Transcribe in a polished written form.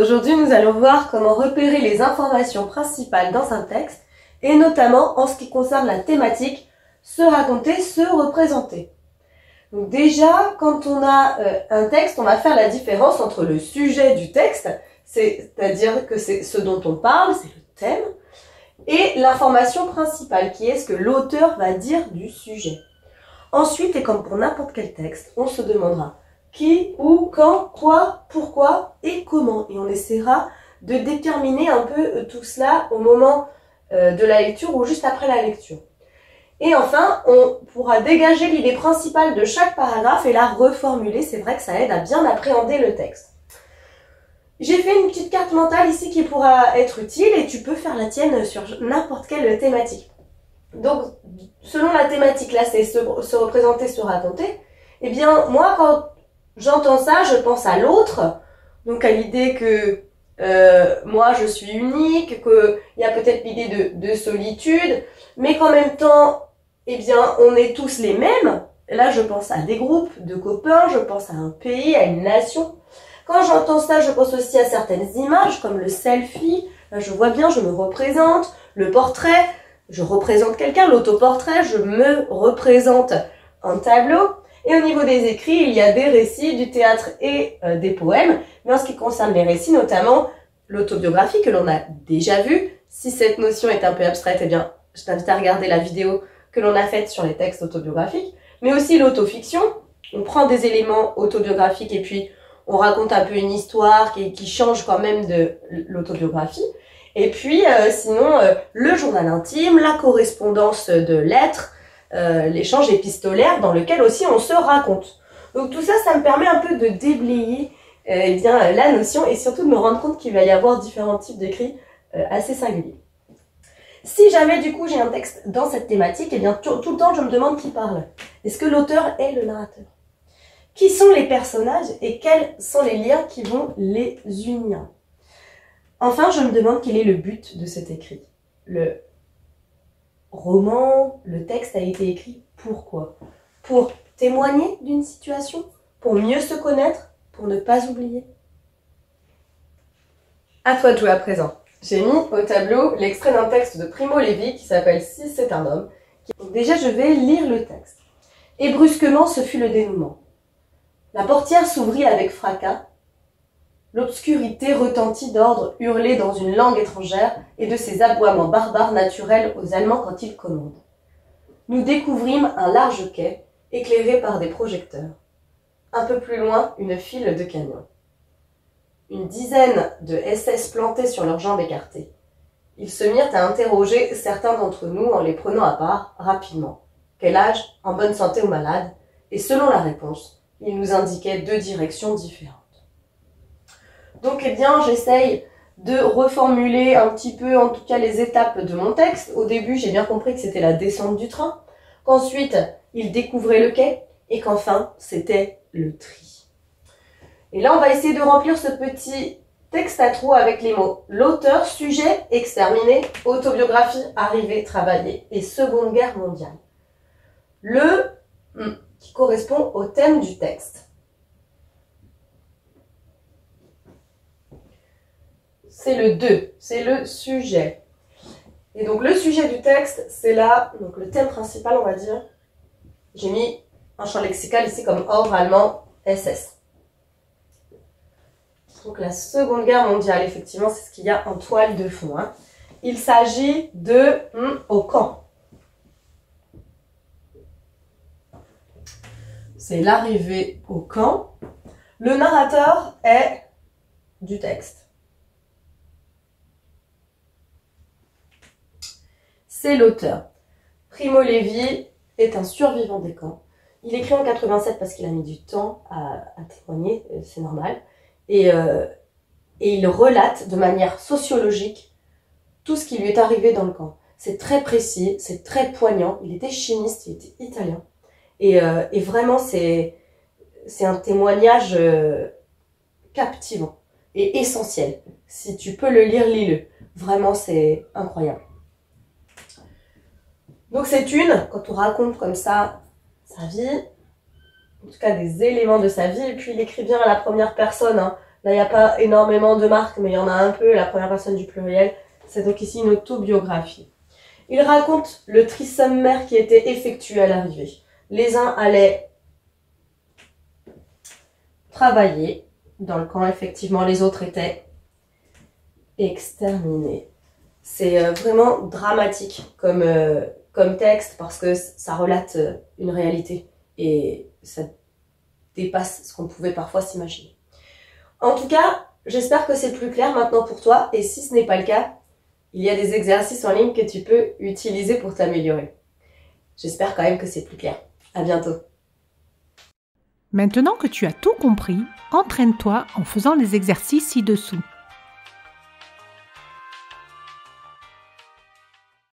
Aujourd'hui, nous allons voir comment repérer les informations principales dans un texte, et notamment en ce qui concerne la thématique, se raconter, se représenter. Donc déjà, quand on a un texte, on va faire la différence entre le sujet du texte, c'est-à-dire que c'est ce dont on parle, c'est le thème, et l'information principale, qui est ce que l'auteur va dire du sujet. Ensuite, et comme pour n'importe quel texte, on se demandera qui, où, quand, quoi, pourquoi et comment. Et on essaiera de déterminer un peu tout cela au moment de la lecture ou juste après la lecture. Et enfin, on pourra dégager l'idée principale de chaque paragraphe et la reformuler. C'est vrai que ça aide à bien appréhender le texte. J'ai fait une petite carte mentale ici qui pourra être utile et tu peux faire la tienne sur n'importe quelle thématique. Donc, selon la thématique, là, c'est se représenter, se raconter. Eh bien, moi, quand j'entends ça, je pense à l'autre, donc à l'idée que moi, je suis unique, qu'il y a peut-être l'idée de solitude, mais qu'en même temps, eh bien, on est tous les mêmes. Là, je pense à des groupes de copains, je pense à un pays, à une nation. Quand j'entends ça, je pense aussi à certaines images, comme le selfie. Là, je vois bien, je me représente. Le portrait, je représente quelqu'un. L'autoportrait, je me représente un tableau. Et au niveau des écrits, il y a des récits, du théâtre et des poèmes. Mais en ce qui concerne les récits, notamment l'autobiographie que l'on a déjà vue. Si cette notion est un peu abstraite, eh bien, je t'invite à regarder la vidéo que l'on a faite sur les textes autobiographiques. Mais aussi l'autofiction. On prend des éléments autobiographiques et puis on raconte un peu une histoire qui change quand même de l'autobiographie. Et puis, sinon, le journal intime, la correspondance de lettres, l'échange épistolaire dans lequel aussi on se raconte. Donc tout ça, ça me permet un peu de déblayer eh bien, la notion et surtout de me rendre compte qu'il va y avoir différents types d'écrits assez singuliers. Si jamais du coup j'ai un texte dans cette thématique, eh bien tout le temps je me demande qui parle. Est-ce que l'auteur est le narrateur? Qui sont les personnages et quels sont les liens qui vont les unir? Enfin, je me demande quel est le but de cet écrit. Le roman, le texte a été écrit pourquoi? Pour témoigner d'une situation? Pour mieux se connaître? Pour ne pas oublier? À toi de jouer à présent. J'ai mis au tableau l'extrait d'un texte de Primo Levi qui s'appelle « Si c'est un homme ». Donc déjà, je vais lire le texte. Et brusquement, ce fut le dénouement. La portière s'ouvrit avec fracas. L'obscurité retentit d'ordres hurlés dans une langue étrangère et de ces aboiements barbares naturels aux Allemands quand ils commandent. Nous découvrîmes un large quai, éclairé par des projecteurs. Un peu plus loin, une file de camions. Une dizaine de SS plantés sur leurs jambes écartées. Ils se mirent à interroger certains d'entre nous en les prenant à part, rapidement. Quel âge, en bonne santé ou malade? Et selon la réponse, il nous indiquait deux directions différentes. Donc, eh bien, j'essaye de reformuler un petit peu, en tout cas, les étapes de mon texte. Au début, j'ai bien compris que c'était la descente du train, qu'ensuite, il découvrait le quai, et qu'enfin, c'était le tri. Et là, on va essayer de remplir ce petit texte à trous avec les mots l'auteur, sujet, exterminé, autobiographie, arrivée, travaillée et Seconde Guerre mondiale. Le qui correspond au thème du texte. C'est le 2, c'est le sujet. Et donc le sujet du texte, c'est là, donc le thème principal, on va dire. J'ai mis un champ lexical ici comme ordre allemand SS. Donc la Seconde Guerre mondiale, effectivement, c'est ce qu'il y a en toile de fond. Hein. Il s'agit de au camp. C'est l'arrivée au camp. Le narrateur est du texte. C'est l'auteur. Primo Levi est un survivant des camps. Il écrit en 87 parce qu'il a mis du temps à témoigner, c'est normal. Et il relate de manière sociologique tout ce qui lui est arrivé dans le camp. C'est très précis, c'est très poignant. Il était chimiste, il était italien. Et vraiment, c'est un témoignage captivant et essentiel. Si tu peux le lire, lis-le. Vraiment, c'est incroyable. Donc c'est quand on raconte comme ça sa vie, en tout cas des éléments de sa vie, et puis il écrit bien à la première personne, hein, Là, il n'y a pas énormément de marques, mais il y en a un peu, la première personne du pluriel. C'est donc ici une autobiographie. Il raconte le triste sommaire qui était effectué à l'arrivée. Les uns allaient travailler dans le camp, effectivement, les autres étaient exterminés. C'est vraiment dramatique comme texte parce que ça relate une réalité et ça dépasse ce qu'on pouvait parfois s'imaginer. En tout cas, j'espère que c'est plus clair maintenant pour toi et si ce n'est pas le cas, il y a des exercices en ligne que tu peux utiliser pour t'améliorer. J'espère quand même que c'est plus clair. À bientôt. Maintenant que tu as tout compris, entraîne-toi en faisant les exercices ci-dessous.